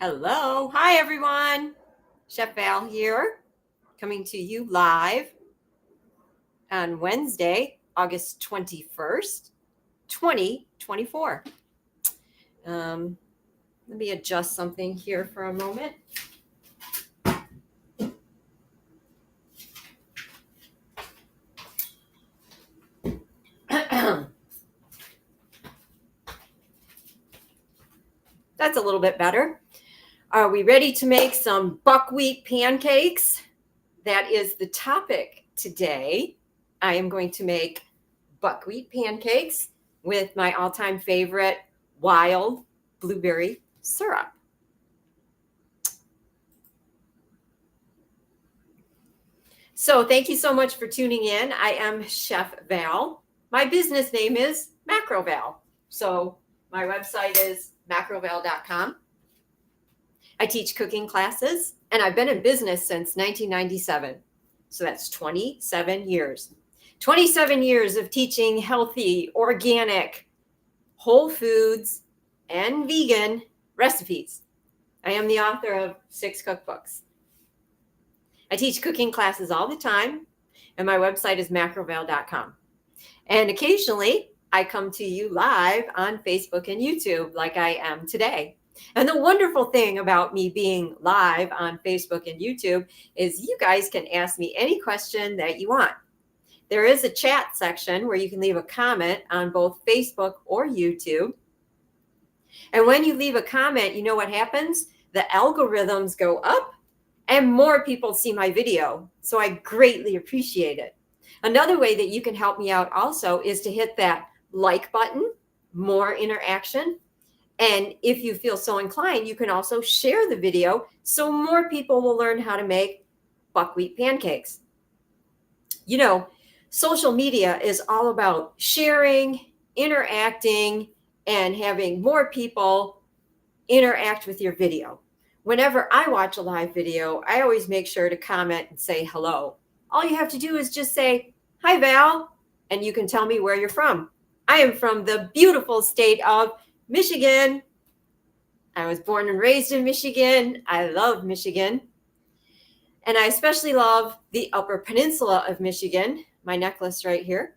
Hello. Hi, everyone. Chef Val here, coming to you live on Wednesday, August 21st, 2024. Let me adjust something here for a moment. That's a little bit better. Are we ready to make some buckwheat pancakes? That is the topic today. I am going to make buckwheat pancakes with my all-time favorite wild blueberry syrup. So thank you so much for tuning in. I am Chef Val. My business name is Macro Val. So my website is macroval.com. I teach cooking classes, and I've been in business since 1997. So that's 27 years. 27 years of teaching healthy, organic, whole foods, and vegan recipes. I am the author of 6 cookbooks. I teach cooking classes all the time, and my website is macroval.com. And occasionally, I come to you live on Facebook and YouTube like I am today. And the wonderful thing about me being live on Facebook and YouTube is you guys can ask me any question that you want. There is a chat section where you can leave a comment on both Facebook or YouTube. And when you leave a comment, you know what happens? The algorithms go up and more people see my video. So I greatly appreciate it. Another way that you can help me out also is to hit that like button, more interaction. And if you feel so inclined, you can also share the video so more people will learn how to make buckwheat pancakes. You know, social media is all about sharing, interacting, and having more people interact with your video. Whenever I watch a live video, I always make sure to comment and say hello. All you have to do is just say, "Hi, Val," and you can tell me where you're from. I am from the beautiful state of Michigan. I was born and raised in Michigan. I love Michigan. And I especially love the Upper Peninsula of Michigan, my necklace right here.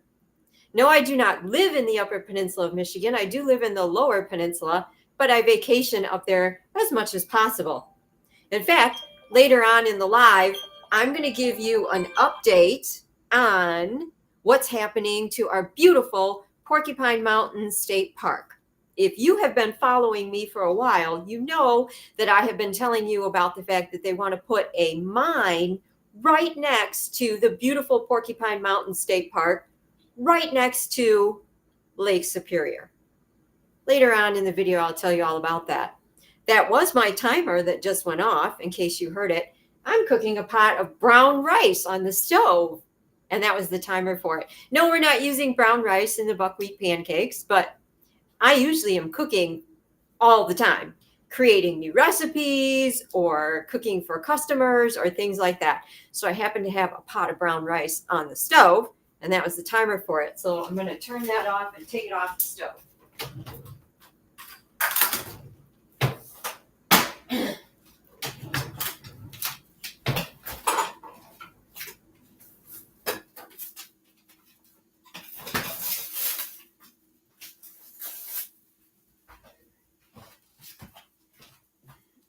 No, I do not live in the Upper Peninsula of Michigan. I do live in the Lower Peninsula, but I vacation up there as much as possible. In fact, later on in the live, I'm going to give you an update on what's happening to our beautiful Porcupine Mountain State Park. If you have been following me for a while, you know that I have been telling you about the fact that they want to put a mine right next to the beautiful Porcupine Mountain State Park, right next to Lake Superior. Later on in the video, I'll tell you all about that. That was my timer that just went off, in case you heard it. I'm cooking a pot of brown rice on the stove, and that was the timer for it. No, we're not using brown rice in the buckwheat pancakes, but I usually am cooking all the time, creating new recipes or cooking for customers or things like that. So I happen to have a pot of brown rice on the stove, and that was the timer for it. So I'm going to turn that off and take it off the stove.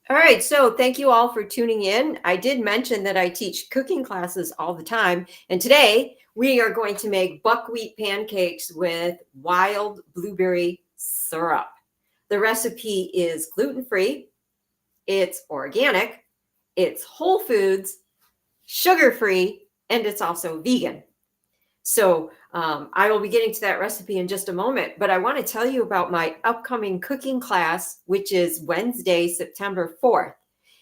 All right, so thank you all for tuning in. I did mention that I teach cooking classes all the time, and today we are going to make buckwheat pancakes with wild blueberry syrup. The recipe is gluten-free, it's organic, it's whole foods, sugar-free, and it's also vegan. So I will be getting to that recipe in just a moment, but I want to tell you about my upcoming cooking class, which is Wednesday, September 4th.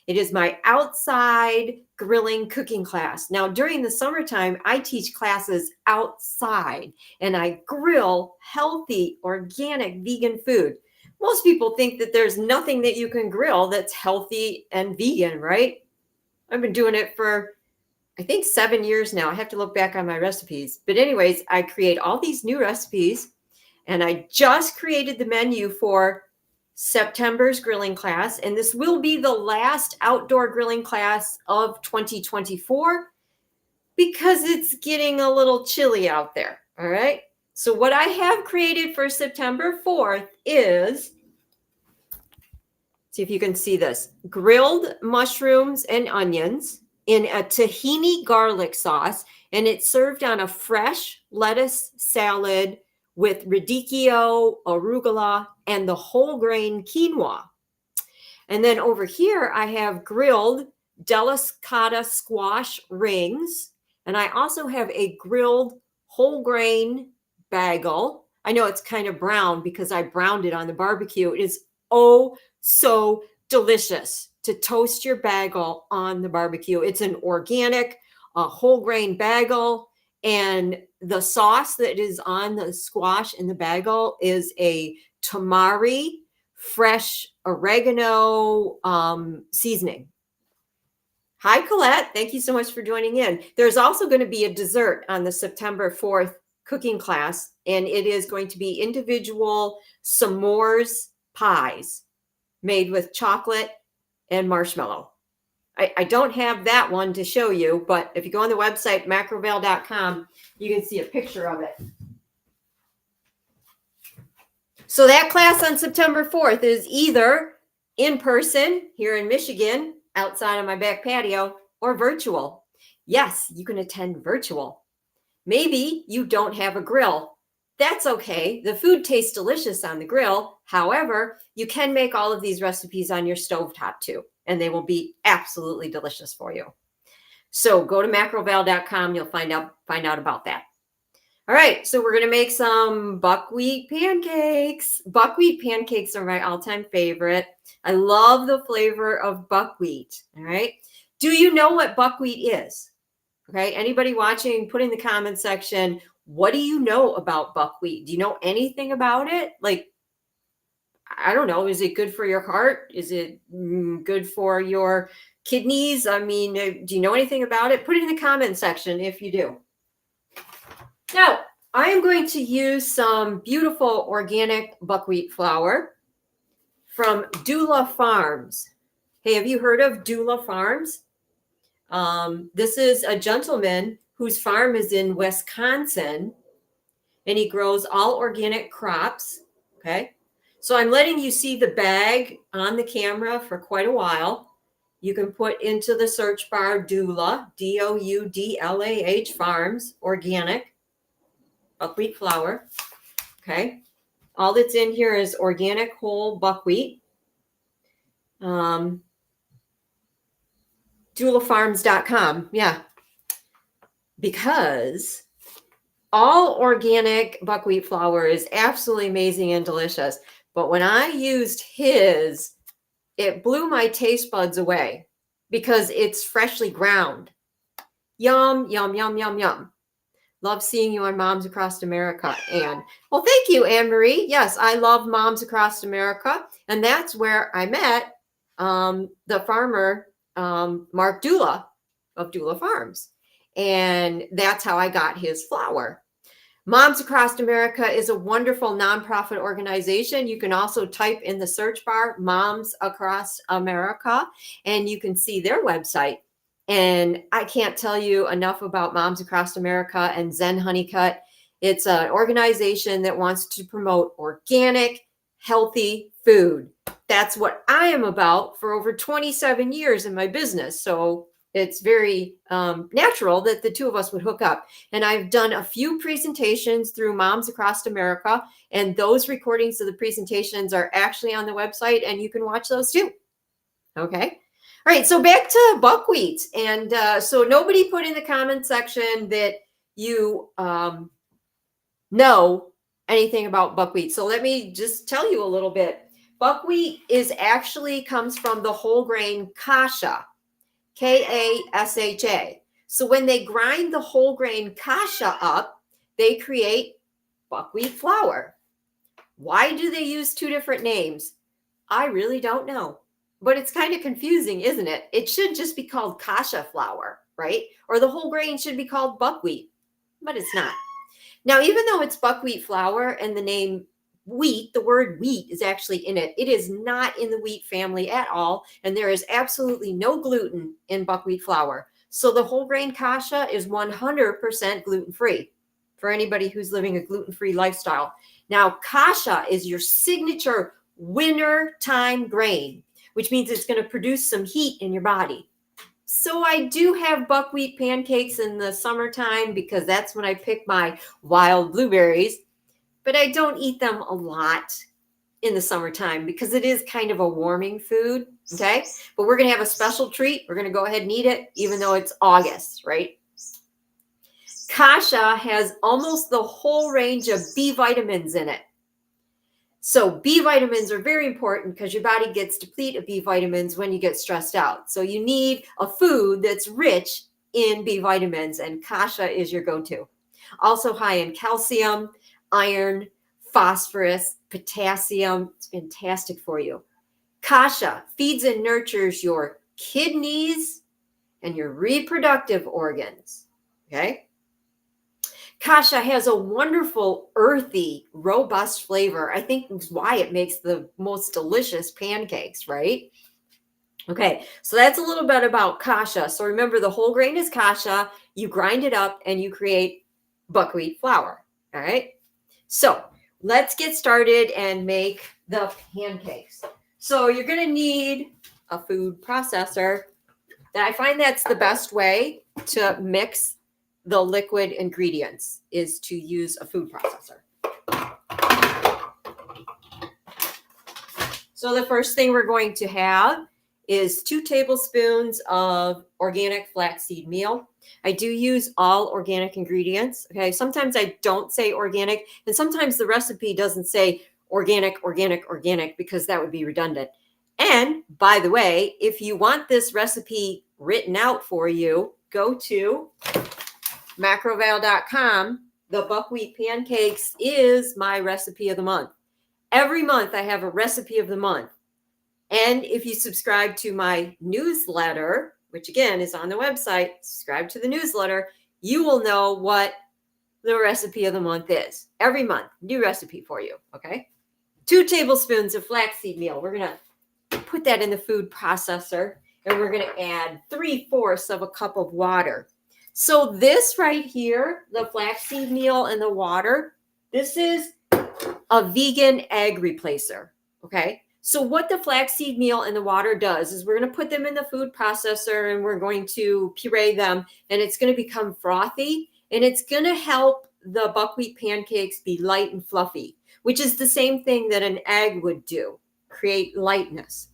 It is my outside grilling cooking class. Now, during the summertime, I teach classes outside and I grill healthy, organic, vegan food. Most people think that there's nothing that you can grill that's healthy and vegan, right? I've been doing it for I think 7 years now. I have to look back on my recipes. But anyways, I create all these new recipes, and I just created the menu for September's grilling class, and this will be the last outdoor grilling class of 2024 because it's getting a little chilly out there. All right. So what I have created for September 4th is, see if you can see this, grilled mushrooms and onions in a tahini garlic sauce, and it's served on a fresh lettuce salad with radicchio, arugula, and the whole grain quinoa. And then over here, I have grilled delicata squash rings. And I also have a grilled whole grain bagel. I know it's kind of brown because I browned it on the barbecue. It is oh so delicious to toast your bagel on the barbecue. It's an organic whole grain bagel. And the sauce that is on the squash in the bagel is a tamari fresh oregano seasoning. Hi, Colette. Thank you so much for joining in. There's also going to be a dessert on the September 4th cooking class, and it is going to be individual s'mores pies made with chocolate and marshmallow. I don't have that one to show you, but if you go on the website, macroval.com, you can see a picture of it. So that class on September 4th is either in person here in Michigan, outside on my back patio, or virtual. Yes, you can attend virtual. Maybe you don't have a grill. That's okay. The food tastes delicious on the grill. However, you can make all of these recipes on your stovetop too, and they will be absolutely delicious for you. So go to macroval.com. You'll find out about that. All right, so we're going to make some buckwheat pancakes. Buckwheat pancakes are my all-time favorite. I love the flavor of buckwheat, all right? Do you know what buckwheat is? Okay, anybody watching, put in the comment section, what do you know about buckwheat? Do you know anything about it? Like, I don't know, is it good for your heart? Is it good for your kidneys? I mean, do you know anything about it? Put it in the comment section if you do. Now, I am going to use some beautiful organic buckwheat flour from Dula Farms. Hey, have you heard of Dula Farms? This is a gentleman whose farm is in Wisconsin, and he grows all organic crops. Okay, so I'm letting you see the bag on the camera for quite a while. You can put into the search bar Dula, D-O-U-D-L-A-H Farms, organic buckwheat flour. Okay, all that's in here is organic whole buckwheat. DulaFarms.com. Yeah, because all organic buckwheat flour is absolutely amazing and delicious. But when I used his, it blew my taste buds away because it's freshly ground. Yum, yum, yum, yum, yum. Love seeing you on Moms Across America, Anne. Well, thank you, Anne Marie. Yes, I love Moms Across America. And that's where I met the farmer, Mark Dula of Dula Farms. And that's how I got his flour. Moms Across America is a wonderful nonprofit organization. You can also type in the search bar, Moms Across America, and you can see their website. And I can't tell you enough about Moms Across America and Zen Honeycut. It's an organization that wants to promote organic, healthy food. That's what I am about for over 27 years in my business. So it's very natural that the two of us would hook up. And I've done a few presentations through Moms Across America, and those recordings of the presentations are actually on the website, and you can watch those too. Okay. All right, so back to buckwheat. And so nobody put in the comment section that you know anything about buckwheat. So let me just tell you a little bit. Buckwheat comes from the whole grain kasha, K-A-S-H-A. So when they grind the whole grain kasha up, they create buckwheat flour. Why do they use two different names? I really don't know. But it's kind of confusing, isn't it? It should just be called kasha flour, right? Or the whole grain should be called buckwheat, but it's not. Now, even though it's buckwheat flour and the name wheat, the word wheat is actually in it. It is not in the wheat family at all. And there is absolutely no gluten in buckwheat flour. So the whole grain kasha is 100% gluten-free for anybody who's living a gluten-free lifestyle. Now, kasha is your signature winter time grain, which means it's going to produce some heat in your body. So I do have buckwheat pancakes in the summertime because that's when I pick my wild blueberries, but I don't eat them a lot in the summertime because it is kind of a warming food, okay? But we're going to have a special treat. We're going to go ahead and eat it even though it's August, right? Kasha has almost the whole range of B vitamins in it. So B vitamins are very important because your body gets depleted of B vitamins when you get stressed out. So you need a food that's rich in B vitamins, and kasha is your go-to. Also high in calcium, iron, phosphorus, potassium. It's fantastic for you. Kasha feeds and nurtures your kidneys and your reproductive organs. Okay? Kasha has a wonderful, earthy, robust flavor. I think that's why it makes the most delicious pancakes, right? Okay, so that's a little bit about kasha. So remember, the whole grain is kasha. You grind it up and you create buckwheat flour. All right, so let's get started and make the pancakes. So you're going to need a food processor. I find that's the best way to mix the liquid ingredients, is to use a food processor. So the first thing we're going to have is 2 tablespoons of organic flaxseed meal. I do use all organic ingredients. Okay, sometimes I don't say organic, and sometimes the recipe doesn't say organic, because that would be redundant. And by the way, if you want this recipe written out for you, go to macroval.com. The buckwheat pancakes is my recipe of the month. Every month I have a recipe of the month. And if you subscribe to my newsletter, which again is on the website, subscribe to the newsletter, you will know what the recipe of the month is. Every month, new recipe for you, okay? 2 tablespoons of flaxseed meal. We're going to put that in the food processor, and we're going to add 3/4 of a cup of water. So this right here, the flaxseed meal and the water, this is a vegan egg replacer, okay? So what the flaxseed meal and the water does is we're going to put them in the food processor and we're going to puree them, and it's going to become frothy, and it's going to help the buckwheat pancakes be light and fluffy, which is the same thing that an egg would do, create lightness.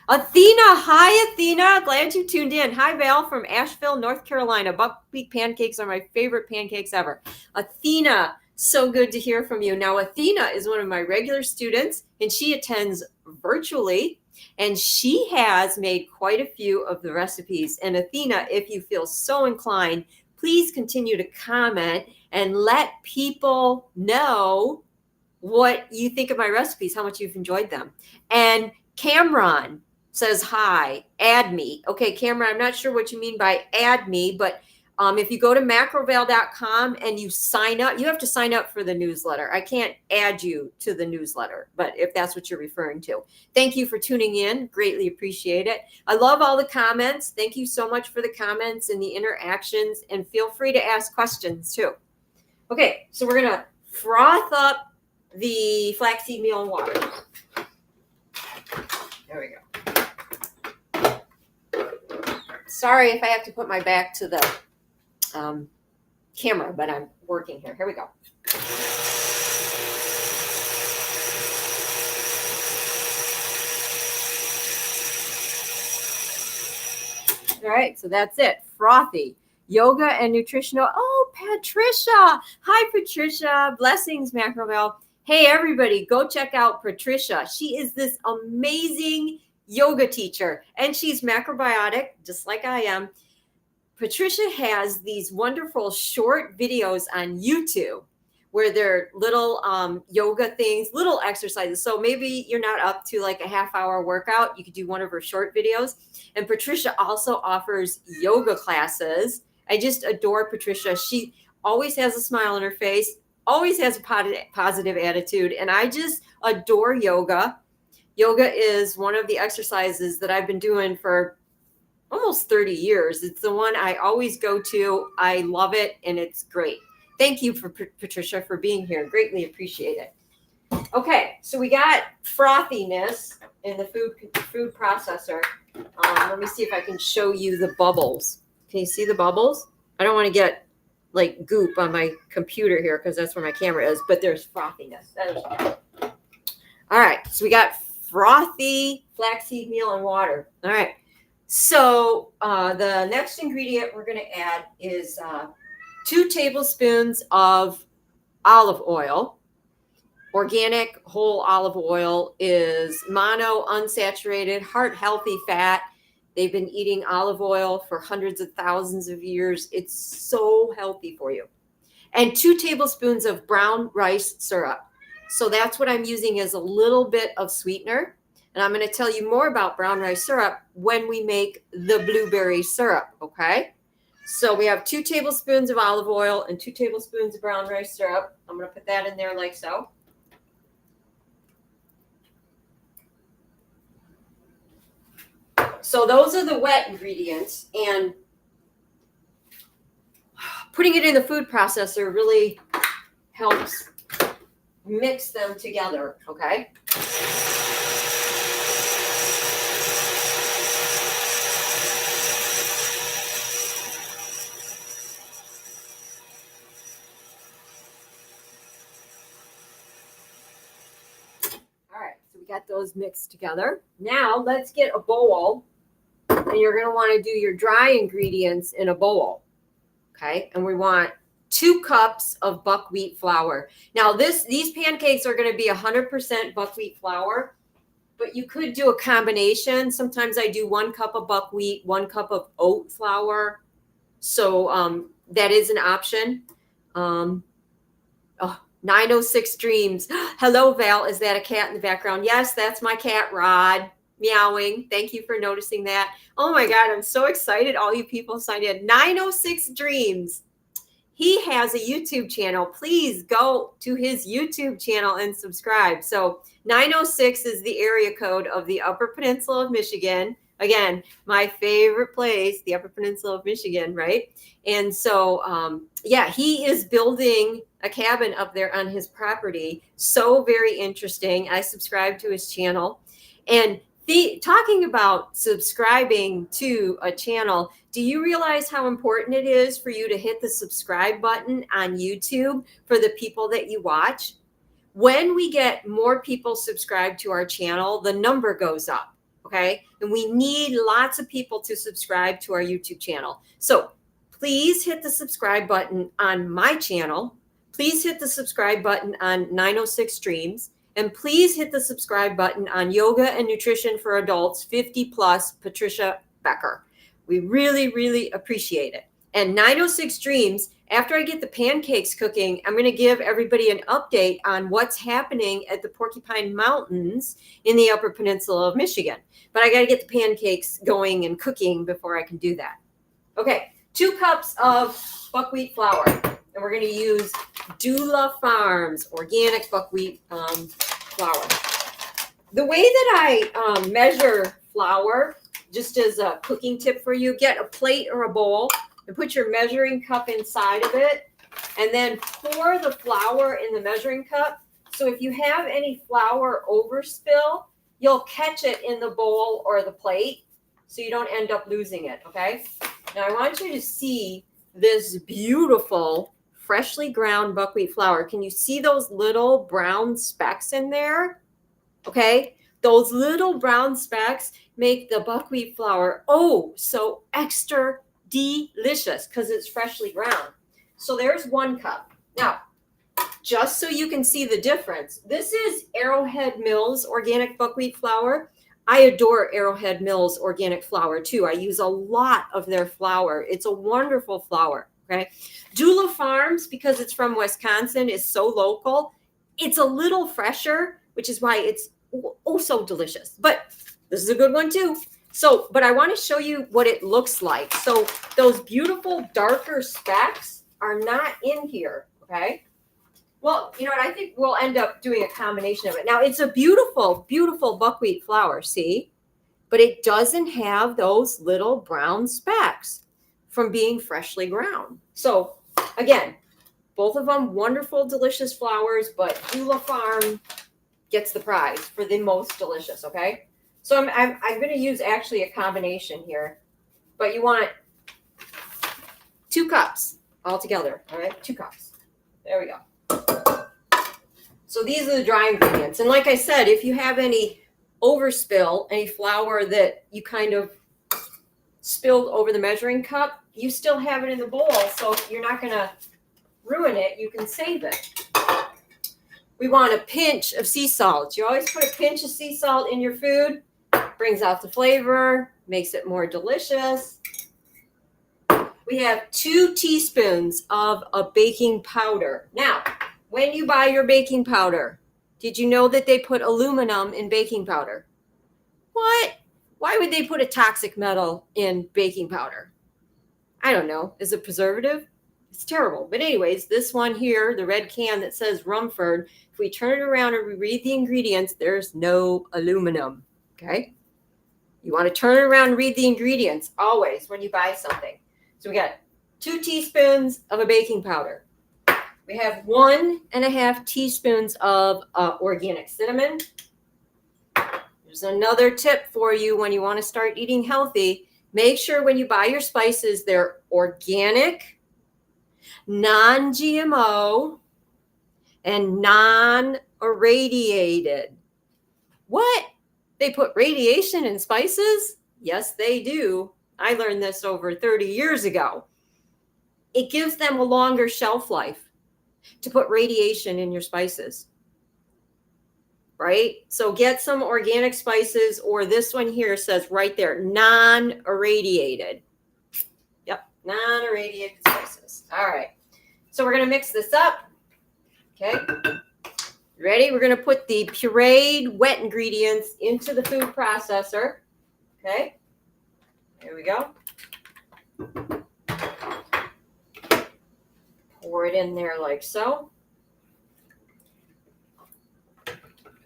Athena, hi Athena, glad you tuned in. Hi Val from Asheville, North Carolina. Buckwheat pancakes are my favorite pancakes ever. Athena, so good to hear from you. Now Athena is one of my regular students and she attends virtually, and she has made quite a few of the recipes. And Athena, if you feel so inclined, please continue to comment and let people know what you think of my recipes, how much you've enjoyed them. And Cameron says, hi, add me. Okay, Cameron, I'm not sure what you mean by add me, but if you go to macroval.com and you sign up, you have to sign up for the newsletter. I can't add you to the newsletter, but if that's what you're referring to. Thank you for tuning in. Greatly appreciate it. I love all the comments. Thank you so much for the comments and the interactions, and feel free to ask questions too. Okay, so we're going to froth up the flaxseed meal and water. There we go. Sorry if I have to put my back to the camera, but I'm working here. Here we go. All right, so that's it. Frothy. Yoga and nutritional. Oh, Patricia. Hi, Patricia. Blessings, Macroval. Hey, everybody, go check out Patricia. She is this amazing yoga teacher, and she's macrobiotic, just like I am. Patricia has these wonderful short videos on YouTube where they're little yoga things, little exercises. So maybe you're not up to like a half-hour workout. You could do one of her short videos. And Patricia also offers yoga classes. I just adore Patricia. She always has a smile on her face, always has a positive attitude. And I just adore yoga. Yoga is one of the exercises that I've been doing for almost 30 years. It's the one I always go to. I love it, and it's great. Thank you, for Patricia, for being here. Greatly appreciate it. Okay, so we got frothiness in the food processor. Let me see if I can show you the bubbles. Can you see the bubbles? I don't want to get like goop on my computer here because that's where my camera is, but there's frothiness. All right, so we got frothy flaxseed meal and water. All right, so the next ingredient we're going to add is 2 tablespoons of olive oil. Organic whole olive oil is mono unsaturated, heart healthy fat. They've been eating olive oil for hundreds of thousands of years. It's so healthy for you. And 2 tablespoons of brown rice syrup. So that's what I'm using as a little bit of sweetener. And I'm going to tell you more about brown rice syrup when we make the blueberry syrup, okay? So we have 2 tablespoons of olive oil and 2 tablespoons of brown rice syrup. I'm going to put that in there like so. So those are the wet ingredients, and putting it in the food processor really helps mix them together, okay? All right, so we got those mixed together. Now let's get a bowl, and you're going to want to do your dry ingredients in a bowl, okay? And we want 2 cups of buckwheat flour. Now these pancakes are going to be 100% buckwheat flour, but you could do a combination. Sometimes I do 1 cup of buckwheat, 1 cup of oat flour. So that is an option. 906 Dreams. Hello, Val. Is that a cat in the background? Yes, that's my cat, Rod, meowing. Thank you for noticing that. Oh my God, I'm so excited. All you people signed in. 906 Dreams. He has a YouTube channel. Please go to his YouTube channel and subscribe. So 906 is the area code of the Upper Peninsula of Michigan. Again, my favorite place, the Upper Peninsula of Michigan, right? And so, yeah, he is building a cabin up there on his property. So very interesting. I subscribe to his channel. And talking about subscribing to a channel, do you realize how important it is for you to hit the subscribe button on YouTube for the people that you watch? When we get more people subscribed to our channel, the number goes up, okay? And we need lots of people to subscribe to our YouTube channel. So please hit the subscribe button on my channel. Please hit the subscribe button on 906 Streams. And please hit the subscribe button on Yoga and Nutrition for Adults 50 Plus, Patricia Becker. We really, really appreciate it. And 906 Dreams, after I get the pancakes cooking, I'm going to give everybody an update on what's happening at the Porcupine Mountains in the Upper Peninsula of Michigan. But I got to get the pancakes going and cooking before I can do that. Okay, 2 cups of buckwheat flour. And we're going to use Dula Farms organic buckwheat flour. The way that I measure flour, just as a cooking tip for you, get a plate or a bowl and put your measuring cup inside of it, and then pour the flour in the measuring cup. So if you have any flour overspill, you'll catch it in the bowl or the plate so you don't end up losing it, okay? Now I want you to see this beautiful freshly ground buckwheat flour. Can you see those little brown specks in there? Okay, those little brown specks make the buckwheat flour so extra delicious because it's freshly ground. So there's 1 cup. Now, just so you can see the difference, this is Arrowhead Mills organic buckwheat flour. I adore Arrowhead Mills organic flour too. I use a lot of their flour. It's a wonderful flour. Okay. Dula Farms, because it's from Wisconsin, is so local. It's a little fresher, which is why it's so delicious. But this is a good one too. So, but I want to show you what it looks like. So those beautiful darker specks are not in here. Okay. Well, you know what? I think we'll end up doing a combination of it. Now, it's a beautiful, beautiful buckwheat flour, see? But it doesn't have those little brown specks from being freshly ground. So, again, both of them wonderful, delicious flours, but Beulah Farm gets the prize for the most delicious, okay? So I'm going to use actually a combination here, but you want 2 cups altogether, all right? 2 cups. There we go. So these are the dry ingredients. And like I said, if you have any overspill, any flour that you kind of spilled over the measuring cup, you still have it in the bowl. So you're not going to ruin it. You can save it. We want a pinch of sea salt. You always put a pinch of sea salt in your food. Brings out the flavor, makes it more delicious. We have 2 teaspoons of a baking powder. Now, when you buy your baking powder, did you know that they put aluminum in baking powder? What? Why would they put a toxic metal in baking powder? I don't know. Is it preservative? It's terrible. But anyways, this one here, the red can that says Rumford, if we turn it around and we read the ingredients, there's no aluminum. Okay? You want to turn it around and read the ingredients always when you buy something. So we got 2 teaspoons of a baking powder. We have 1.5 teaspoons of organic cinnamon. There's another tip for you when you want to start eating healthy. Make sure when you buy your spices, they're organic, non-GMO, and non-irradiated. What? They put radiation in spices? Yes, they do. I learned this over 30 years ago. It gives them a longer shelf life to put radiation in your spices, right? So get some organic spices, or this one here says right there, non-irradiated. Yep, non-irradiated spices. All right. So we're going to mix this up. Okay. Ready? We're going to put the pureed wet ingredients into the food processor. Okay. There we go. Pour it in there like so.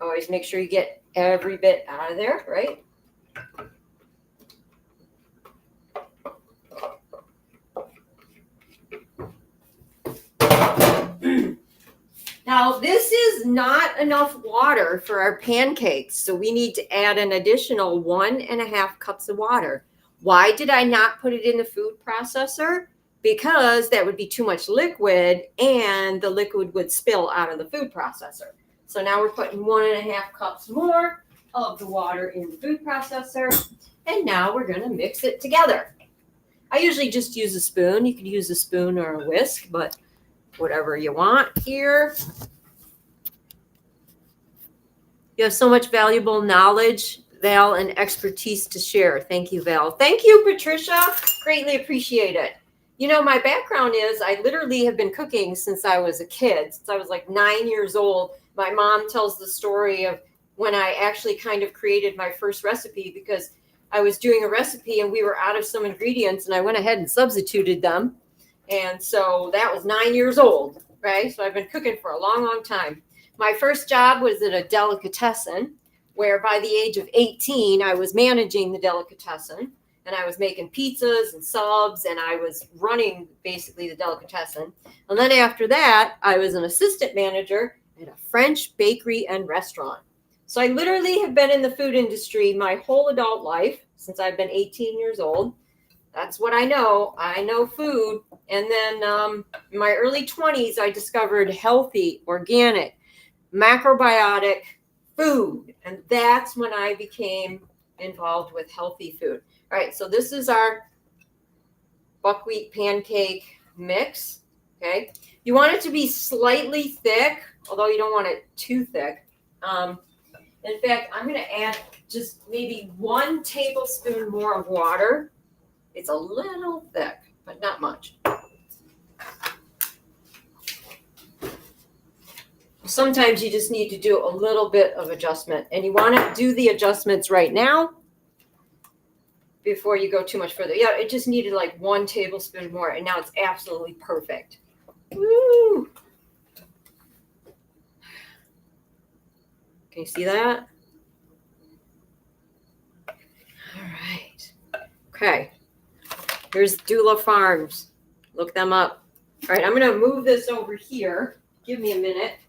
Always make sure you get every bit out of there, right? Now, this is not enough water for our pancakes, so we need to add an additional 1.5 cups of water. Why did I not put it in the food processor? Because that would be too much liquid, and the liquid would spill out of the food processor. So now we're putting 1.5 cups more of the water in the food processor, and now we're going to mix it together. I usually just use a spoon. You could use a spoon or a whisk, but whatever you want here. You have so much valuable knowledge, Val, and expertise to share. Thank you, Val. Thank you, Patricia. Greatly appreciate it. You know, my background is I literally have been cooking since I was a kid, since I was like 9 years old. My mom tells the story of when I actually kind of created my first recipe, because I was doing a recipe and we were out of some ingredients, and I went ahead and substituted them. And so that was 9 years old, right? So I've been cooking for a long, long time. My first job was at a delicatessen, where by the age of 18, I was managing the delicatessen, and I was making pizzas and subs, and I was running basically the delicatessen. And then after that, I was an assistant manager at a French bakery and restaurant. So I literally have been in the food industry my whole adult life, since I've been 18 years old. That's what I know. I know food. And then in my early 20s, I discovered healthy, organic, macrobiotic food. And that's when I became involved with healthy food. All right, so this is our buckwheat pancake mix. Okay. You want it to be slightly thick, although you don't want it too thick. In fact, I'm going to add just maybe 1 tablespoon more of water. It's a little thick, but not much. Sometimes you just need to do a little bit of adjustment, and you want to do the adjustments right now before you go too much further. Yeah, it just needed like 1 tablespoon more, and now it's absolutely perfect. Woo! Can you see that? All right. Okay. Here's Doula Farms. Look them up. All right, I'm going to move this over here. Give me a minute.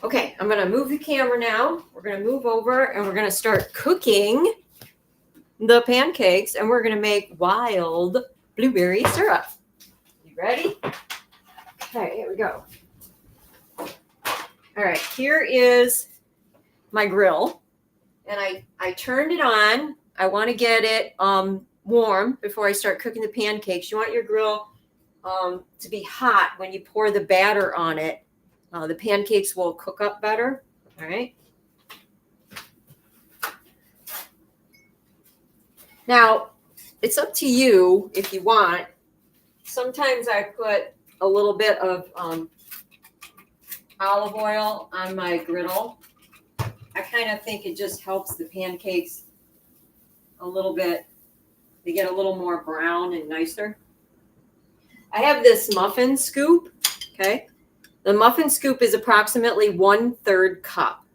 Okay, I'm going to move the camera now. We're going to move over and we're going to start cooking the pancakes, and we're going to make wild blueberry syrup. You ready? Okay, here we go. All right, here is my grill, and I turned it on. I want to get it warm before I start cooking the pancakes. You want your grill to be hot when you pour the batter on it. The pancakes will cook up better. All right. Now, it's up to you if you want. Sometimes I put a little bit of olive oil on my griddle. I kind of think it just helps the pancakes a little bit. They get a little more brown and nicer. I have this muffin scoop. Okay. The muffin scoop is approximately 1/3 cup.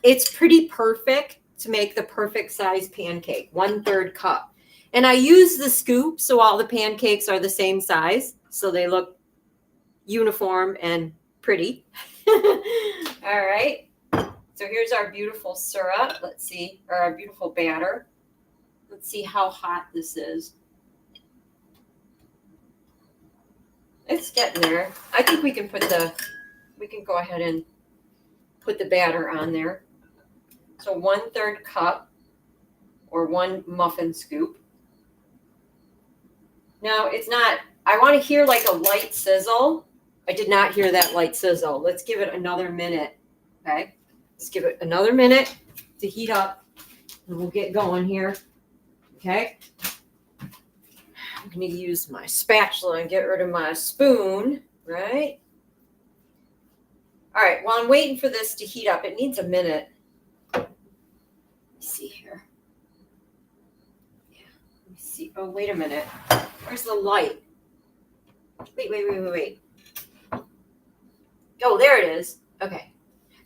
It's pretty perfect to make the perfect size pancake, 1/3 cup. And I use the scoop so all the pancakes are the same size, so they look uniform and pretty. All right. So here's our beautiful syrup. Let's see, or our beautiful batter. Let's see how hot this is. It's getting there. I think we can go ahead and put the batter on there. So 1/3 cup or 1 muffin scoop. Now it's not, I want to hear like a light sizzle. I did not hear that light sizzle. Let's give it another minute. Okay. Let's give it another minute to heat up and we'll get going here. Okay. I'm going to use my spatula and get rid of my spoon, right? All right. While I'm waiting for this to heat up, it needs a minute. Let's see here. Yeah. Let me see. Oh, wait a minute. Where's the light? Wait. Oh, there it is. Okay.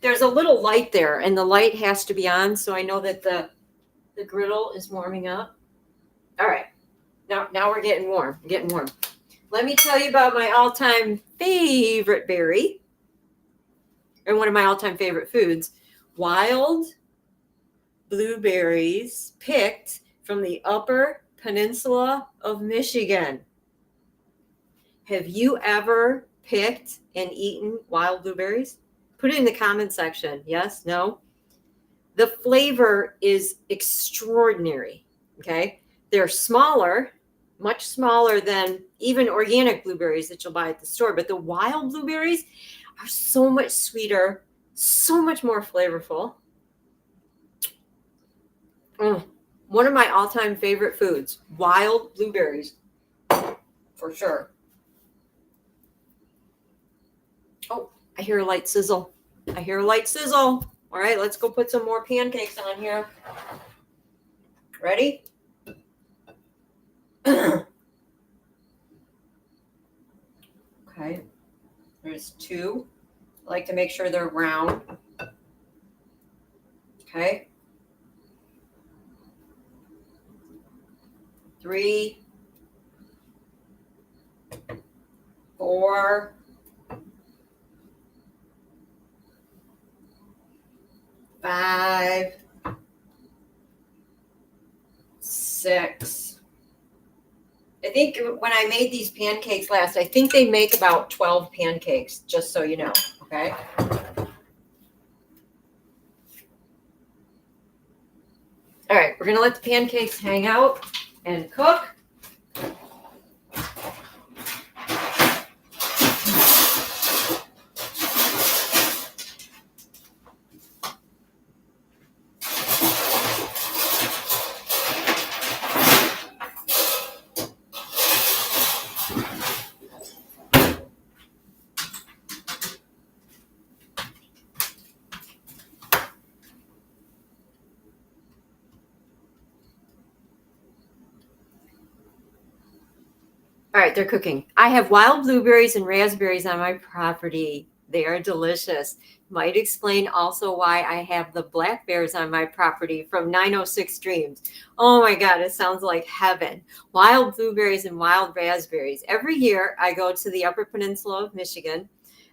There's a little light there, and the light has to be on, so I know that the griddle is warming up. All right. Now we're getting warm. Let me tell you about my all-time favorite berry, and one of my all-time favorite foods, wild blueberries picked from the Upper Peninsula of Michigan. Have you ever picked and eaten wild blueberries? Put it in the comment section. Yes? No? The flavor is extraordinary. Okay? They're smaller, much smaller than even organic blueberries that you'll buy at the store. But the wild blueberries are so much sweeter, so much more flavorful. One of my all-time favorite foods, wild blueberries, for sure. Oh, I hear a light sizzle. All right, let's go put some more pancakes on here. Ready? Okay, there's 2. I like to make sure they're round. Okay. 3, 4, 5, 6. I think when I made these pancakes last, I think they make about 12 pancakes, just so you know, okay? All right, we're going to let the pancakes hang out and cook. All right, they're cooking. I have wild blueberries and raspberries on my property. They are delicious. Might explain also why I have the black bears on my property from 906 Dreams. Oh my God, it sounds like heaven. Wild blueberries and wild raspberries. Every year I go to the Upper Peninsula of Michigan.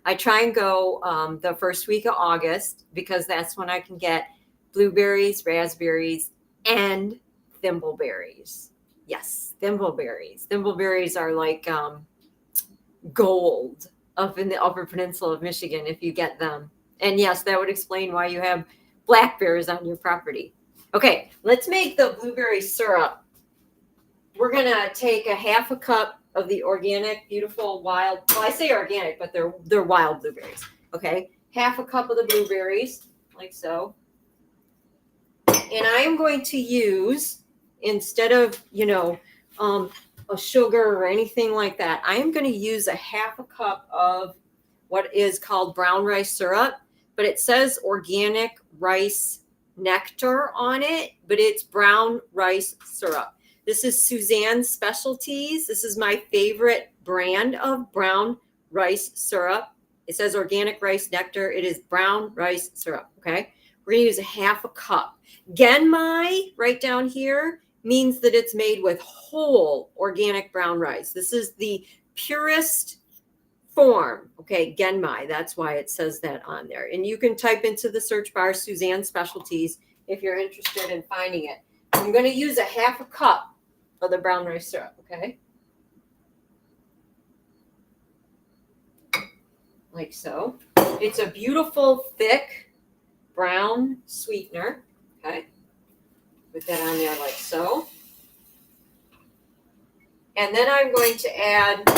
I try and go the first week of August because that's when I can get blueberries, raspberries, and thimbleberries. Yes, thimbleberries. Thimbleberries are like gold up in the Upper Peninsula of Michigan if you get them. And yes, that would explain why you have black bears on your property. Okay, let's make the blueberry syrup. We're going to take a half a cup of the organic, beautiful, wild, well, I say organic, but they're wild blueberries. Okay, half a cup of the blueberries, like so. And I am going to use, instead of, a sugar or anything like that, I am going to use a half a cup of what is called brown rice syrup, but it says organic rice nectar on it, but it's brown rice syrup. This is Suzanne's Specialties. This is my favorite brand of brown rice syrup. It says organic rice nectar. It is brown rice syrup, okay? We're going to use a half a cup. Genmai, right down here, means that it's made with whole organic brown rice. This is the purest form. Okay, Genmai. That's why it says that on there. And you can type into the search bar Suzanne Specialties if you're interested in finding it. I'm going to use a half a cup of the brown rice syrup, okay? Like so. It's a beautiful, thick, brown sweetener, okay? Put that on there like so. And then I'm going to add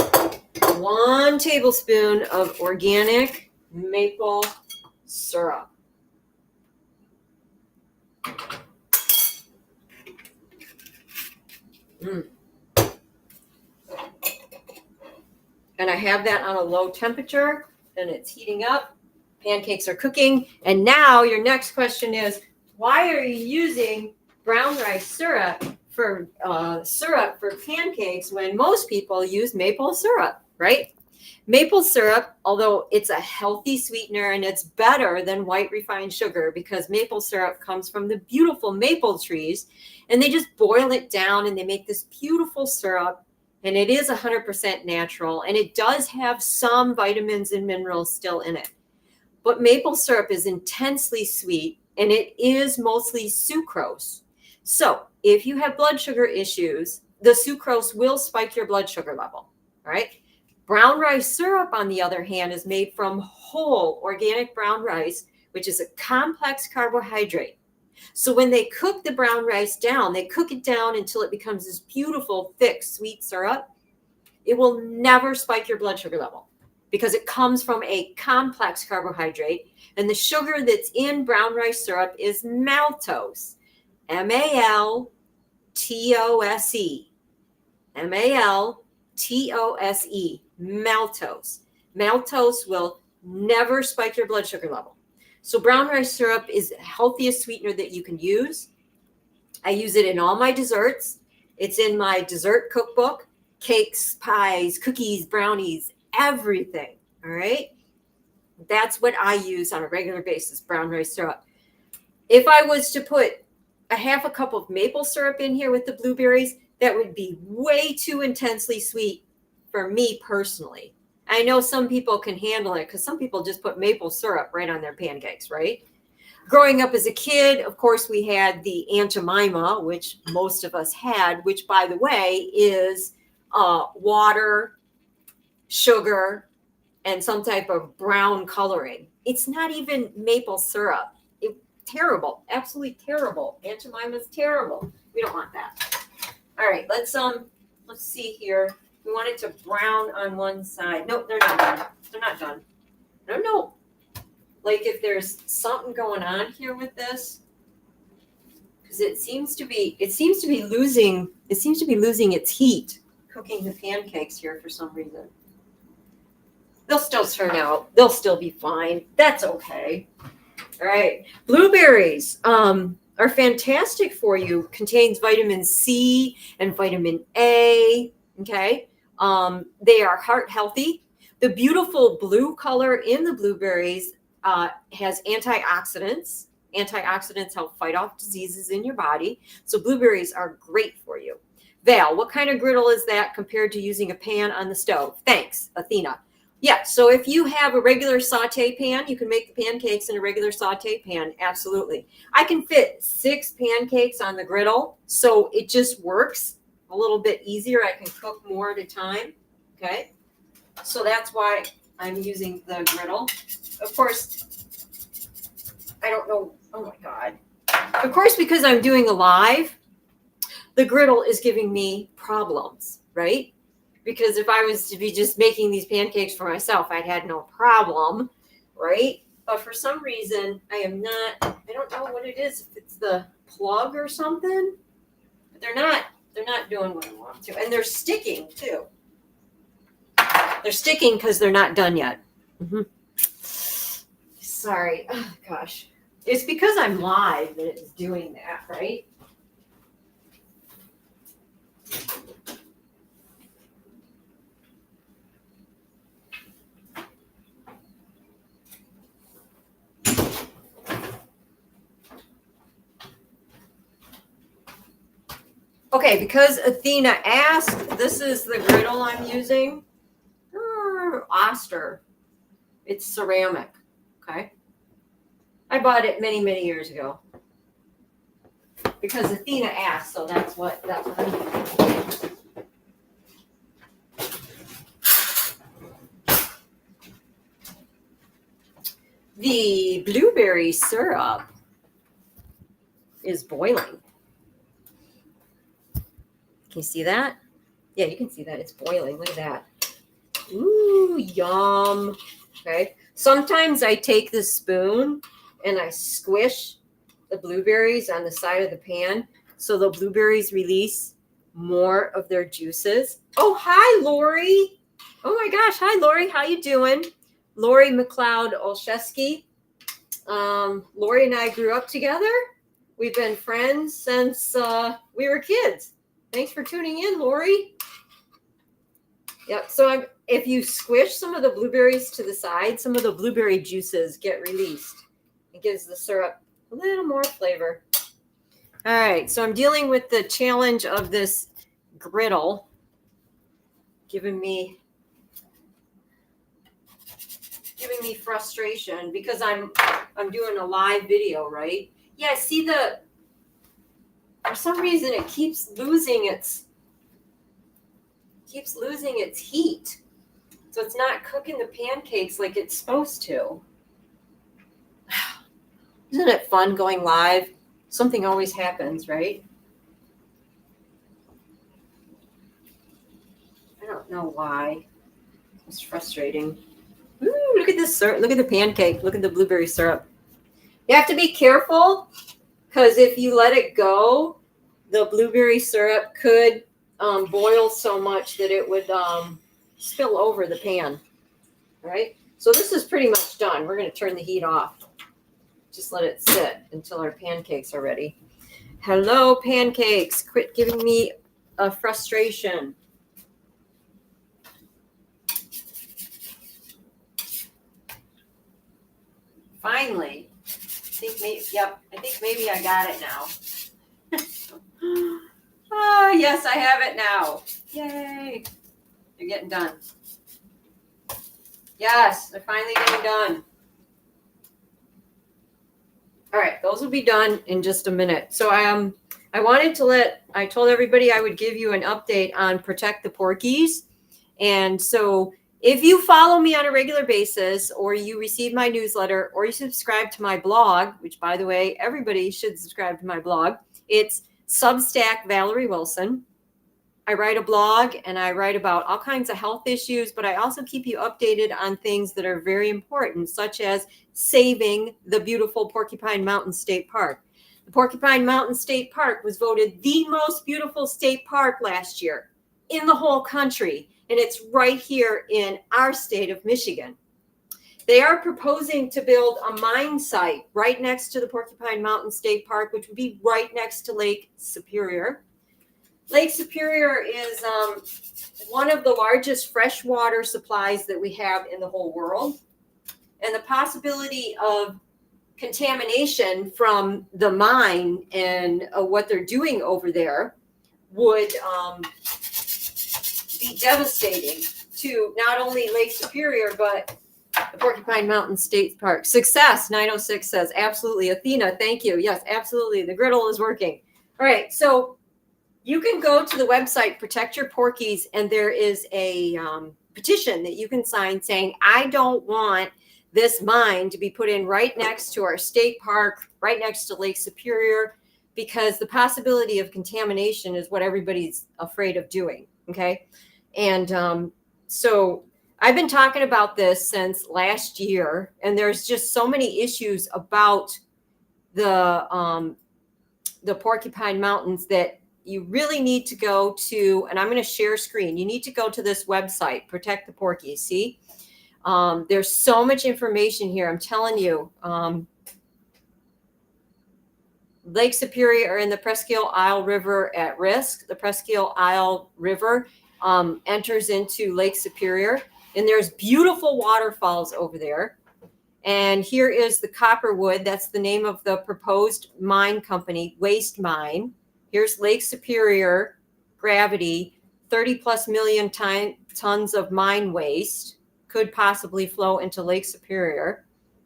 1 tablespoon of organic maple syrup. And I have that on a low temperature, and it's heating up. Pancakes are cooking. And now your next question is, why are you using brown rice syrup for pancakes when most people use maple syrup, right? Maple syrup, although it's a healthy sweetener and it's better than white refined sugar because maple syrup comes from the beautiful maple trees, and they just boil it down and they make this beautiful syrup, and it is 100% natural, and it does have some vitamins and minerals still in it. But maple syrup is intensely sweet, and it is mostly sucrose. So if you have blood sugar issues, the sucrose will spike your blood sugar level, all right? Brown rice syrup, on the other hand, is made from whole organic brown rice, which is a complex carbohydrate. So when they cook the brown rice down, they cook it down until it becomes this beautiful, thick, sweet syrup. It will never spike your blood sugar level because it comes from a complex carbohydrate. And the sugar that's in brown rice syrup is maltose, M-A-L-T-O-S-E, M-A-L-T-O-S-E, maltose. Maltose will never spike your blood sugar level. So brown rice syrup is the healthiest sweetener that you can use. I use it in all my desserts. It's in my dessert cookbook, cakes, pies, cookies, brownies, everything. All right. That's what I use on a regular basis, brown rice syrup. If I was to put a half a cup of maple syrup in here with the blueberries, that would be way too intensely sweet for me personally. I know some people can handle it because some people just put maple syrup right on their pancakes, right? Growing up as a kid, of course, we had the Aunt Jemima, which most of us had, which, by the way, is water, sugar, and some type of brown coloring. It's not even maple syrup. Terrible, absolutely terrible. Aunt Jemima's terrible. We don't want that. All right, let's see here. We want it to brown on one side. Nope, they're not done. They're not done. I don't know. Like if there's something going on here with this, because it seems to be losing its heat cooking the pancakes here for some reason. They'll still turn out. They'll still be fine. That's okay. All right. Blueberries are fantastic for you. Contains vitamin C and vitamin A. Okay. They are heart healthy. The beautiful blue color in the blueberries has antioxidants. Antioxidants help fight off diseases in your body. So blueberries are great for you. Val, what kind of griddle is that compared to using a pan on the stove? Thanks, Athena. Yeah, so if you have a regular saute pan, you can make the pancakes in a regular saute pan. Absolutely. I can fit 6 pancakes on the griddle, so it just works a little bit easier. I can cook more at a time. Okay. So that's why I'm using the griddle. Of course, I don't know. Oh my God. Of course, because I'm doing a live, the griddle is giving me problems, right? Because if I was to be just making these pancakes for myself, I'd had no problem, right? But for some reason, I don't know what it is, if it's the plug or something, but they're not doing what I want to. And they're sticking too. They're sticking because they're not done yet. Mm-hmm. Sorry. Oh, gosh. It's because I'm live that it's doing that, right? Okay, because Athena asked, this is the griddle I'm using. Oster. It's ceramic. Okay. I bought it many, many years ago. Because Athena asked, so that's what I'm doing. The blueberry syrup is boiling. Can you see that? Yeah, you can see that. It's boiling. Look at that. Ooh, yum. Okay. Sometimes I take the spoon and I squish the blueberries on the side of the pan so the blueberries release more of their juices. Oh, hi, Lori. Oh my gosh. Hi, Lori. How you doing? Lori McLeod Olszewski. Lori and I grew up together. We've been friends since we were kids. Thanks for tuning in, Lori. Yep. So if you squish some of the blueberries to the side, some of the blueberry juices get released. It gives the syrup a little more flavor. All right. So I'm dealing with the challenge of this griddle giving me frustration because I'm doing a live video, right? Yeah, see for some reason it keeps losing its heat. So it's not cooking the pancakes like it's supposed to. Isn't it fun going live? Something always happens, right? I don't know why. It's frustrating. Ooh, look at this syrup. Look at the pancake. Look at the blueberry syrup. You have to be careful because if you let it go, the blueberry syrup could boil so much that it would spill over the pan. All right. So this is pretty much done. We're going to turn the heat off. Just let it sit until our pancakes are ready. Hello, pancakes. Quit giving me a frustration. Finally. I think maybe I got it now. Oh, yes, I have it now. Yay. They're getting done. Yes, they're finally getting done. All right, those will be done in just a minute. So I told everybody I would give you an update on Protect the Porkies. And so if you follow me on a regular basis, or you receive my newsletter, or you subscribe to my blog, which, by the way, everybody should subscribe to my blog. It's Substack Valerie Wilson. I write a blog and I write about all kinds of health issues, but I also keep you updated on things that are very important, such as saving the beautiful Porcupine Mountain State Park. The Porcupine Mountain State Park was voted the most beautiful state park last year in the whole country. And it's right here in our state of Michigan. They are proposing to build a mine site right next to the Porcupine Mountain State Park, which would be right next to Lake Superior. Lake Superior is one of the largest freshwater supplies that we have in the whole world. And the possibility of contamination from the mine and what they're doing over there would be devastating to not only Lake Superior, but the Porcupine Mountain State Park. Success, 906 says, absolutely. Athena, thank you. Yes, absolutely. The griddle is working. All right, so you can go to the website, Protect Your Porkies, and there is a petition that you can sign saying, I don't want this mine to be put in right next to our state park, right next to Lake Superior, because the possibility of contamination is what everybody's afraid of doing, okay? And so I've been talking about this since last year, and there's just so many issues about the Porcupine Mountains that you really need to go to, and I'm going to share screen. You need to go to this website, Protect the Porkies. See, there's so much information here. I'm telling you, Lake Superior and the Presqu'île Isle River at risk. The Presqu'île Isle River enters into Lake Superior, and there's beautiful waterfalls over there. And here is the Copperwood. That's the name of the proposed mine company, Waste Mine. Here's Lake Superior, gravity, 30 plus million tons of mine waste could possibly flow into Lake Superior.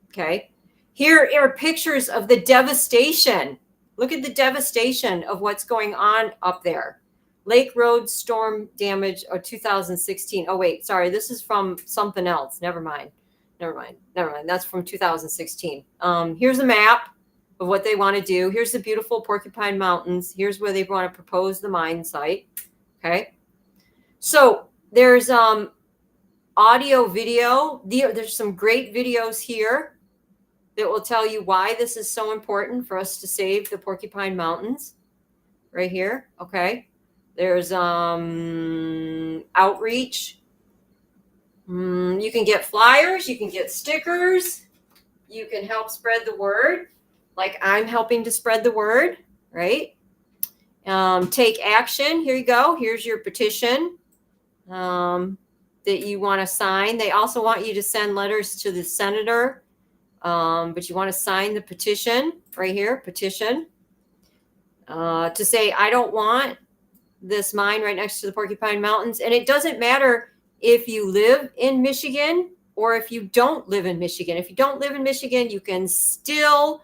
Okay. Here are pictures of the devastation. Look at the devastation of what's going on up there. Lake Road storm damage of 2016. Oh, wait, sorry. This is from something else. Never mind. That's from 2016. Here's a map of what they want to do. Here's the beautiful Porcupine Mountains. Here's where they want to propose the mine site. Okay. So there's audio, video. There's some great videos here that will tell you why this is so important for us to save the Porcupine Mountains. Right here. Okay. There's outreach. You can get flyers. You can get stickers. You can help spread the word. Like I'm helping to spread the word, right? Take action. Here you go. Here's your petition that you want to sign. They also want you to send letters to the senator, but you want to sign the petition right here, petition, to say, I don't want this mine right next to the Porcupine Mountains. And it doesn't matter if you live in Michigan or if you don't live in Michigan. If you don't live in Michigan, you can still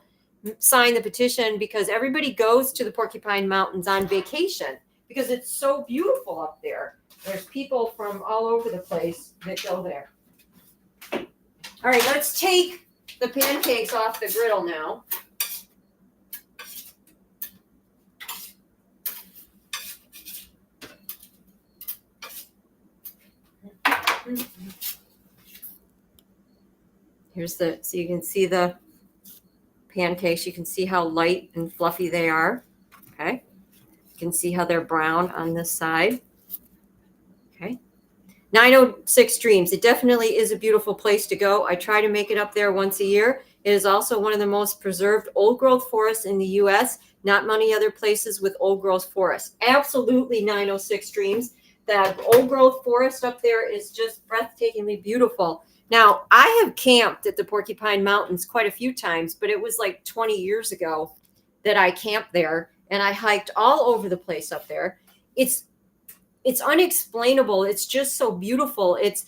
sign the petition because everybody goes to the Porcupine Mountains on vacation because it's so beautiful up there. There's people from all over the place that go there. All right, let's take the pancakes off the griddle now. Here's so you can see the pancakes. You can see how light and fluffy they are. Okay. You can see how they're brown on this side. Okay. 906 Dreams. It definitely is a beautiful place to go. I try to make it up there once a year. It is also one of the most preserved old growth forests in the U.S. Not many other places with old growth forests. Absolutely 906 Dreams. The old growth forest up there is just breathtakingly beautiful. Now, I have camped at the Porcupine Mountains quite a few times, but it was like 20 years ago that I camped there, and I hiked all over the place up there. It's unexplainable. It's just so beautiful. It's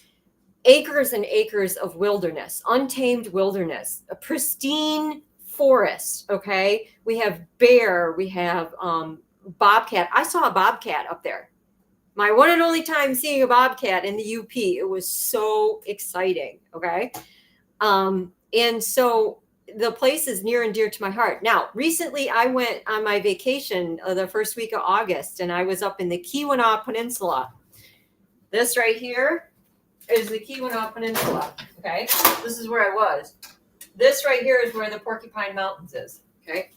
acres and acres of wilderness, untamed wilderness, a pristine forest, okay? We have bear, we have bobcat. I saw a bobcat up there. My one and only time seeing a bobcat in the UP. It was so exciting, okay? And so the place is near and dear to my heart. Now, recently I went on my vacation the first week of August, and I was up in the Keweenaw Peninsula. This right here is the Keweenaw Peninsula, okay? This is where I was. This right here is where the Porcupine Mountains is, okay?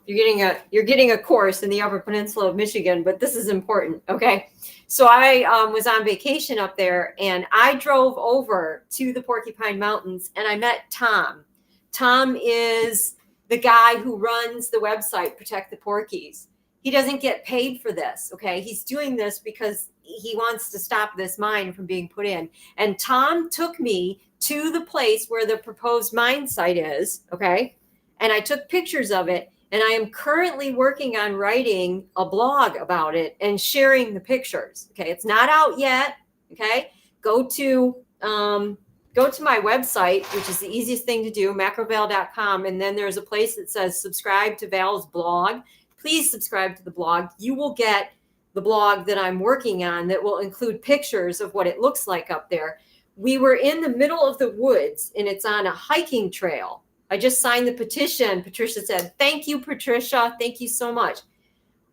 You're getting a course in the Upper Peninsula of Michigan, but this is important, okay? So I was on vacation up there, and I drove over to the Porcupine Mountains, and I met Tom. Tom is the guy who runs the website Protect the Porkies, He doesn't get paid for this. Okay. He's doing this because he wants to stop this mine from being put in. And Tom took me to the place where the proposed mine site is. Okay. And I took pictures of it. And I am currently working on writing a blog about it and sharing the pictures. Okay. It's not out yet. Okay. Go to my website, which is the easiest thing to do, macroval.com. And then there's a place that says subscribe to Val's blog. Please subscribe to the blog. You will get the blog that I'm working on that will include pictures of what it looks like up there. We were in the middle of the woods and it's on a hiking trail. I just signed the petition. Patricia said, thank you, Patricia. Thank you so much.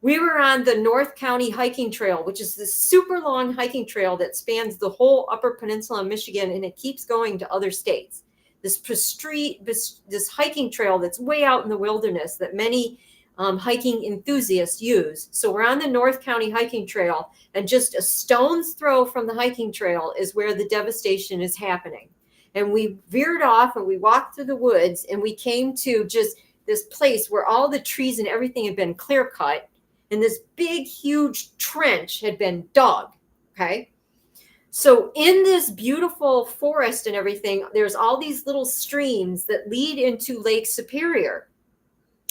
We were on the North County hiking trail, which is this super long hiking trail that spans the whole Upper Peninsula of Michigan, and it keeps going to other states. This hiking trail that's way out in the wilderness that many hiking enthusiasts use. So we're on the North County hiking trail, and just a stone's throw from the hiking trail is where the devastation is happening. And we veered off and we walked through the woods, and we came to just this place where all the trees and everything had been clear cut. And this big, huge trench had been dug. Okay. So in this beautiful forest and everything, there's all these little streams that lead into Lake Superior.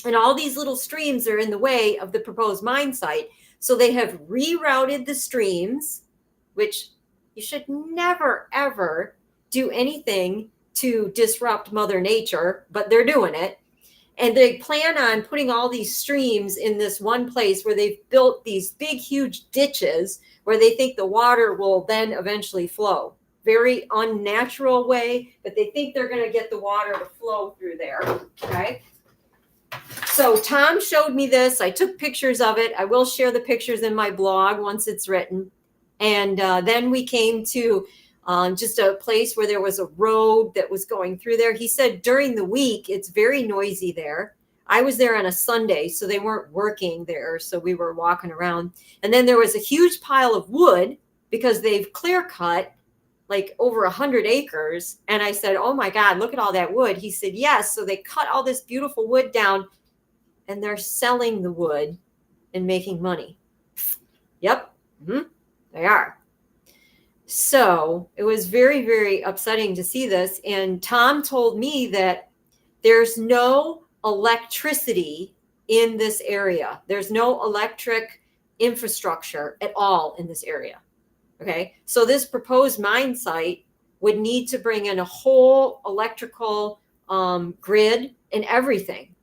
And all these little streams are in the way of the proposed mine site. So they have rerouted the streams, which you should never, ever do anything to disrupt Mother Nature, but they're doing it. And they plan on putting all these streams in this one place where they've built these big, huge ditches where they think the water will then eventually flow. Very unnatural way, but they think they're going to get the water to flow through there. Okay. So Tom showed me this. I took pictures of it. I will share the pictures in my blog once it's written. And then we came to just a place where there was a road that was going through there. He said during the week, it's very noisy there. I was there on a Sunday, so they weren't working there. So we were walking around. And then there was a huge pile of wood because they've clear cut like over 100 acres. And I said, oh my God, look at all that wood. He said, yes. So they cut all this beautiful wood down and they're selling the wood and making money. Yep. They are. So it was very, very upsetting to see this. And Tom told me that there's no electricity in this area. There's no electric infrastructure at all in this area. Okay. So this proposed mine site would need to bring in a whole electrical grid and everything.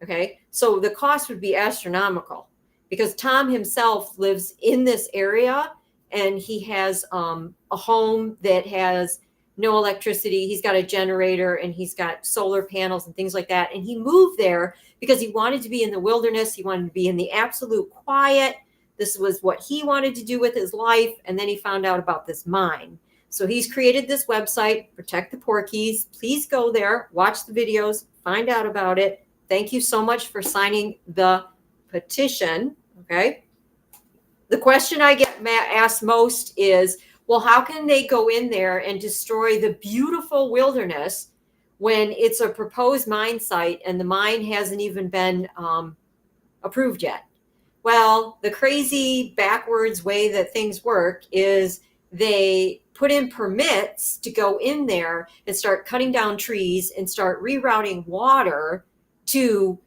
Okay. So the cost would be astronomical because Tom himself lives in this area. And he has a home that has no electricity. He's got a generator and he's got solar panels and things like that. And he moved there because he wanted to be in the wilderness. He wanted to be in the absolute quiet. This was what he wanted to do with his life. And then he found out about this mine. So he's created this website, Protect the Porkies. Please go there, watch the videos, find out about it. Thank you so much for signing the petition. Okay. The question I get asked most is, well, how can they go in there and destroy the beautiful wilderness when it's a proposed mine site and the mine hasn't even been approved yet? Well, the crazy backwards way that things work is they put in permits to go in there and start cutting down trees and start rerouting water to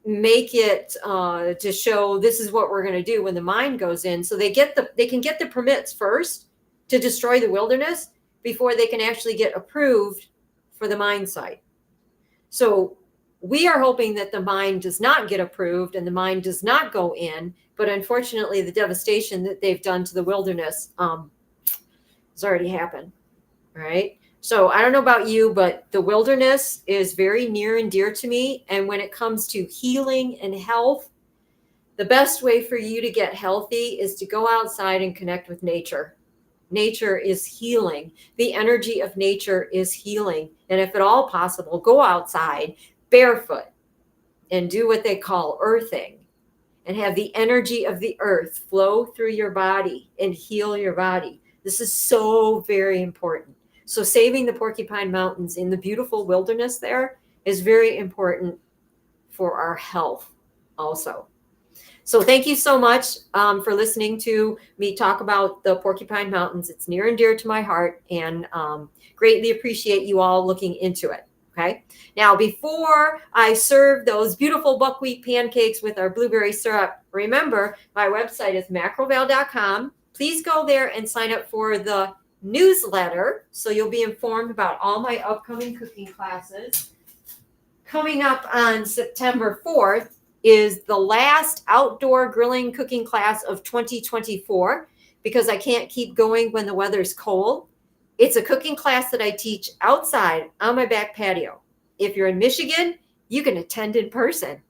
make it to show this is what we're going to do when the mine goes in. So they can get the permits first to destroy the wilderness before they can actually get approved for the mine site. So we are hoping that the mine does not get approved and the mine does not go in. But unfortunately, the devastation that they've done to the wilderness has already happened. All right. So I don't know about you, but the wilderness is very near and dear to me. And when it comes to healing and health, the best way for you to get healthy is to go outside and connect with nature. Nature is healing. The energy of nature is healing. And if at all possible, go outside barefoot and do what they call earthing and have the energy of the earth flow through your body and heal your body. This is so very important. So saving the Porcupine Mountains in the beautiful wilderness there is very important for our health. also. So thank you so much for listening to me talk about the Porcupine Mountains. It's near and dear to my heart, and greatly appreciate you all looking into it. Okay. Now, before I serve those beautiful buckwheat pancakes with our blueberry syrup, remember my website is macrovale.com. Please go there and sign up for the newsletter so you'll be informed about all my upcoming cooking classes. Coming up on September 4th is the last outdoor grilling cooking class of 2024 because I can't keep going when the weather's cold. It's a cooking class that I teach outside on my back patio. If you're in Michigan, you can attend in person.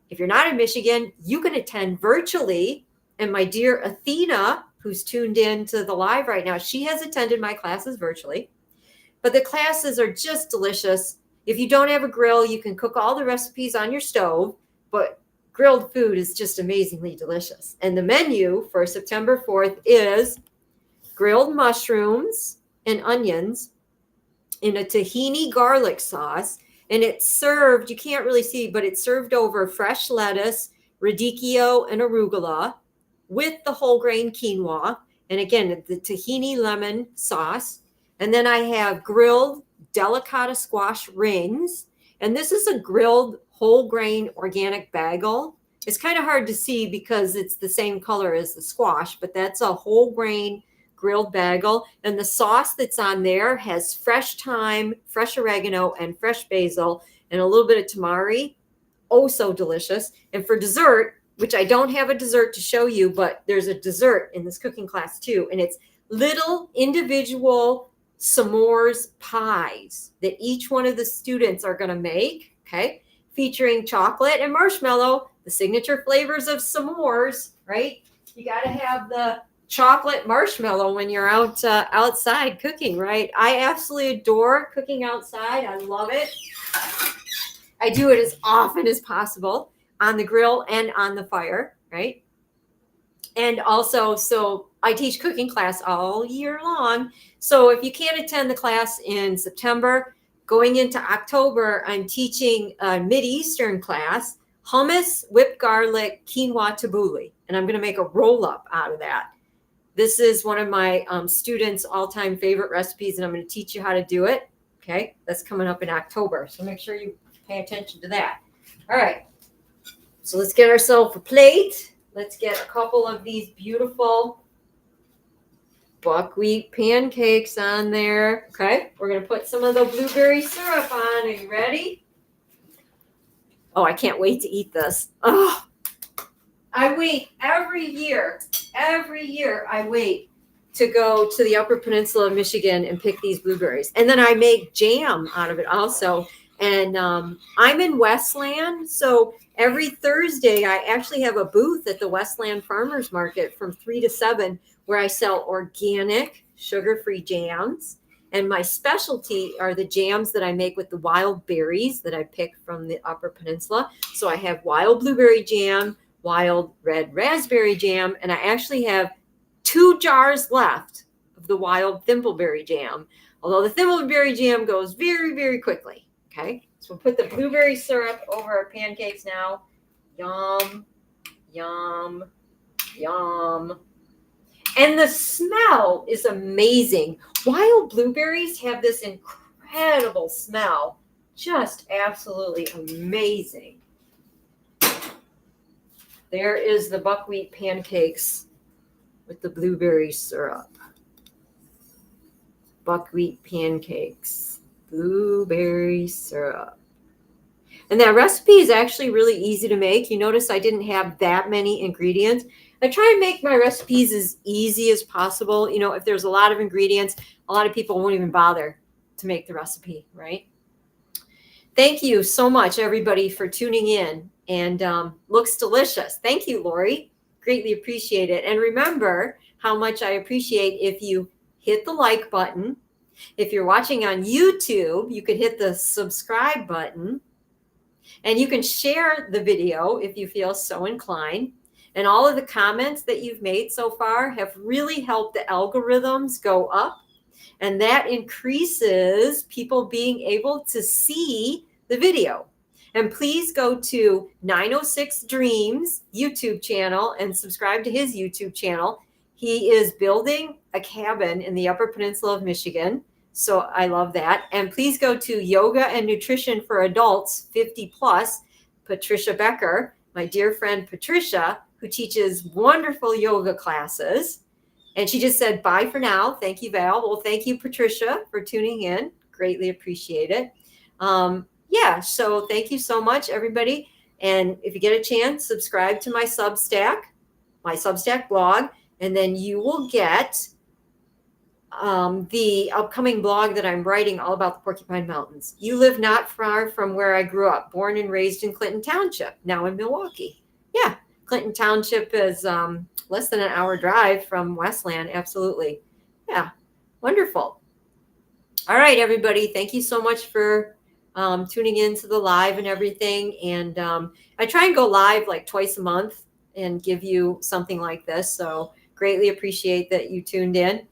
If you're not in Michigan, you can attend virtually. And my dear Athena, who's tuned in to the live right now, she has attended my classes virtually. But the classes are just delicious. If you don't have a grill, you can cook all the recipes on your stove, but grilled food is just amazingly delicious. And the menu for September 4th is grilled mushrooms and onions in a tahini garlic sauce. And it's served, you can't really see, but it's served over fresh lettuce, radicchio, and arugula with the whole grain quinoa. And again, the tahini lemon sauce. And then I have grilled delicata squash rings. And this is a grilled whole grain organic bagel. It's kind of hard to see because it's the same color as the squash, but that's a whole grain grilled bagel. And the sauce that's on there has fresh thyme, fresh oregano, and fresh basil, and a little bit of tamari. Oh, so delicious. And for dessert, which I don't have a dessert to show you, but there's a dessert in this cooking class too. And it's little individual s'mores pies that each one of the students are going to make, okay, featuring chocolate and marshmallow, the signature flavors of s'mores, right? You got to have the chocolate marshmallow when you're outside cooking, right? I absolutely adore cooking outside. I love it. I do it as often as possible on the grill and on the fire, right? And also, so I teach cooking class all year long. So if you can't attend the class in September, going into October, I'm teaching a Mideastern class, hummus, whipped garlic, quinoa tabbouleh. And I'm going to make a roll-up out of that. This is one of my students' all-time favorite recipes, and I'm going to teach you how to do it. Okay, that's coming up in October. So make sure you pay attention to that. All right. So let's get ourselves a plate. Let's get a couple of these beautiful buckwheat pancakes on there. Okay, we're going to put some of the blueberry syrup on. Are you ready? Oh, I can't wait to eat this. Oh, I wait every year I wait to go to the Upper Peninsula of Michigan and pick these blueberries. And then I make jam out of it also. And I'm in Westland, so every Thursday I actually have a booth at the Westland Farmers Market from 3 to 7 where I sell organic sugar-free jams. And my specialty are the jams that I make with the wild berries that I pick from the Upper Peninsula. So I have wild blueberry jam, wild red raspberry jam, and I actually have 2 jars left of the wild thimbleberry jam, although the thimbleberry jam goes very, very quickly. Okay, so we'll put the blueberry syrup over our pancakes now. Yum, yum, yum. And the smell is amazing. Wild blueberries have this incredible smell. Just absolutely amazing. There is the buckwheat pancakes with the blueberry syrup. Buckwheat pancakes, blueberry syrup. And that recipe is actually really easy to make. You notice I didn't have that many ingredients. I try and make my recipes as easy as possible. You know, if there's a lot of ingredients, a lot of people won't even bother to make the recipe, right? Thank you so much, everybody, for tuning in. And looks delicious. Thank you, Lori. Greatly appreciate it. And remember how much I appreciate if you hit the like button. If you're watching on YouTube, you could hit the subscribe button. And you can share the video if you feel so inclined. And all of the comments that you've made so far have really helped the algorithms go up. And that increases people being able to see the video. And please go to 906 Dreams YouTube channel and subscribe to his YouTube channel. He is building a cabin in the Upper Peninsula of Michigan. So I love that. And please go to Yoga and Nutrition for Adults 50 Plus, Patricia Becker, my dear friend Patricia, who teaches wonderful yoga classes. And she just said, bye for now. Thank you, Val. Well, thank you, Patricia, for tuning in. Greatly appreciate it. Yeah, so thank you so much, everybody. And if you get a chance, subscribe to my Substack blog, and then you will get the upcoming blog that I'm writing all about the Porcupine Mountains. You live not far from where I grew up, born and raised in Clinton Township, now in Milwaukee. Yeah, Clinton Township is less than an hour drive from Westland. Absolutely. Yeah, wonderful. All right, everybody. Thank you so much for tuning in to the live and everything. And I try and go live like twice a month and give you something like this. So greatly appreciate that you tuned in.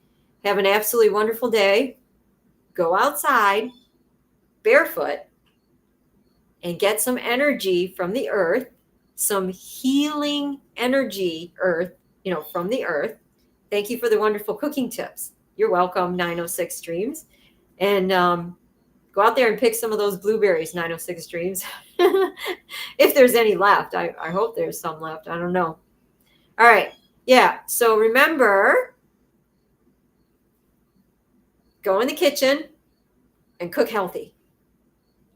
Have an absolutely wonderful day. Go outside barefoot and get some energy from the earth, some healing energy from the earth. Thank you for the wonderful cooking tips. You're welcome, 906 Dreams. And go out there and pick some of those blueberries, 906 Dreams. If there's any left. I hope there's some left. I don't know. All right. Yeah. So remember, go in the kitchen and cook healthy.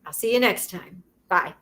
I'll see you next time. Bye.